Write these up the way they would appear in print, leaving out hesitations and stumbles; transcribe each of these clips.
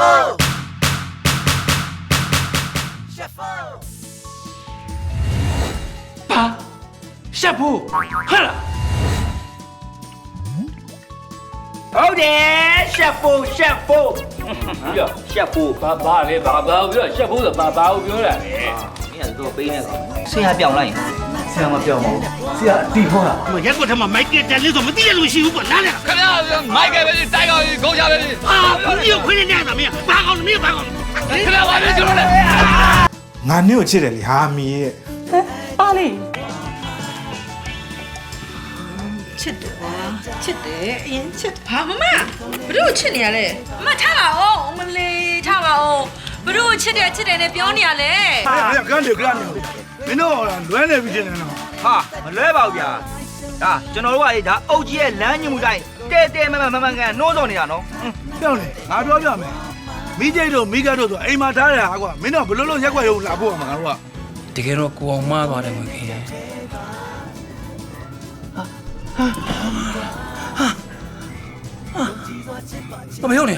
爸，下铺，好了。好的，下铺。哟，下铺，爸咧，爸ပြော下鋪就爸ကိုပြောတယ်လေ。你也是做背那个，谁还表了你？谁还表吗？谁还地方了？我结果他妈买给这你怎么地下路西有滚哪来了？ခင်ဗျာမိုက်ကပဲတိုက်ကောင်းခေါင်းချပဲ 啊，你有亏的那怎么样？拔高了没有拔高？ ခင်ဗျာဘာဖြစ်လို့လဲ ငါနင့်ကိုချစ်တယ်လေဟာမီရဲ့ ပါလေ ချစ်တယ်ကွာချစ်တယ်အရင်ချစ်ဘာမမဘယ်လိုချစ်နေရလဲအမထားပါအောင်အမလေးထားပါအောင်ဘယ်လိုချစ်တယ်နဲ့ပြောနေရလဲ 干没弄好了，乱来不进来了。哈，来吧ဗျာ啊，ကျွန်တော်တို့ကဒါအုတ်ကြီးရဲ့လမ်းညွှန်တိုင်းတဲမန်ကန်နှိုးစော်နေတာနော် ပြောလေငါပြောပြမယ်မိကျိတ်တို့မိကတို့ဆိုအိမ်မှာထားရတာကွာမင်းတို့ဘယ်လိုလုပ်ရက်ွက်ရုံလာဖို့မှာငါတို့က တကယ်တော့ကိုအောင်မှားပါတယ်မခင်ဘာမယုံနေ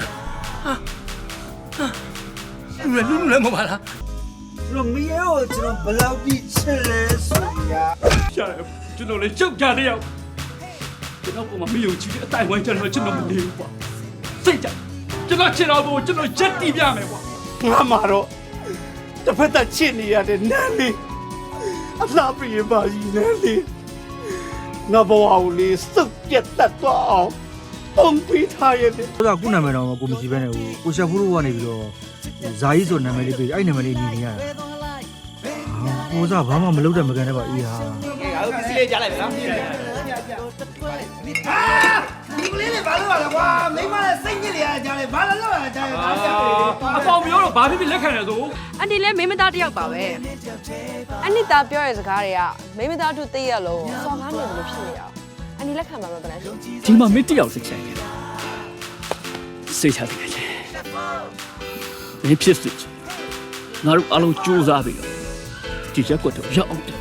လူလည်းမပါလား တို့မရေကိုကျွန်တော်ဘယ်လောက်ကြီးချစ်လဲဆိုရ ရှာတယ်ကျွန်တော်လည်းကြောက်ကြတဲ့ရောက်ကျွန်တော်ကမယုံကြည်တဲ့အတိုင်းဝိုင်းကျွန်တော်မနေဘူးကွာစိတ်ကြကျွန်တော်ချစ်တော်ဘူးကျွန်တော်ရက်တီးပြမယ်ကွာ ငါမှာတော့တစ်ဖက်သက်ချစ်နေရတဲ့နန်းလေးအလားပြေပါကြီးနန်းလေးငါဘဝကိုလေးစုပ်ပြတ်တတ်သွားအောင်ပုံပေးထားရတယ် ဟုတ်ကခုနာမည်တော့ကိုမရှိဘဲနဲ့ကိုရှက်ဖူးတို့ကနေပြီးတော့ဇာကြီးဆိုနာမည်လေးပေးအဲ့နာမည်လေးညီနေရတာကိုစားဘာမှမလုပ်တဲ့မကန်တဲ့ပါအေးဟာ အေးငါတို့ပစ္စည်းလေးကြားလိုက်ပြီနော် ဒီကလေးတွေဘာလို့ရလဲကွာမိမနဲ့စိတ်ညစ်နေရကြတယ်ဘာလို့လောက်ရကြလဲဘာဆက်တယ် အပေါင်ပြောတော့ဘာဖြစ်ဖြစ်လက်ခံတယ်ဆို အန်တီလည်းမိန်းမသားတစ်ယောက်ပါပဲ အနှစ်သားပြောတဲ့စကားတွေကမိမသားတို့သိရလို့စော်ကားနေတယ်လို့ဖြစ်နေတာအန်ဒီလက်ခံမှာမဟုတ်လားရှင် ဒီမှာမင်းတယောက်စိတ်ချင်တယ်စိတ်ချတယ်လေမင်းဖြစ်စစ်ငါတို့အလုံးစူးစမ်းပြီးတော့ဒီရက်ကွက်တော့ရောက်အောင်တယ်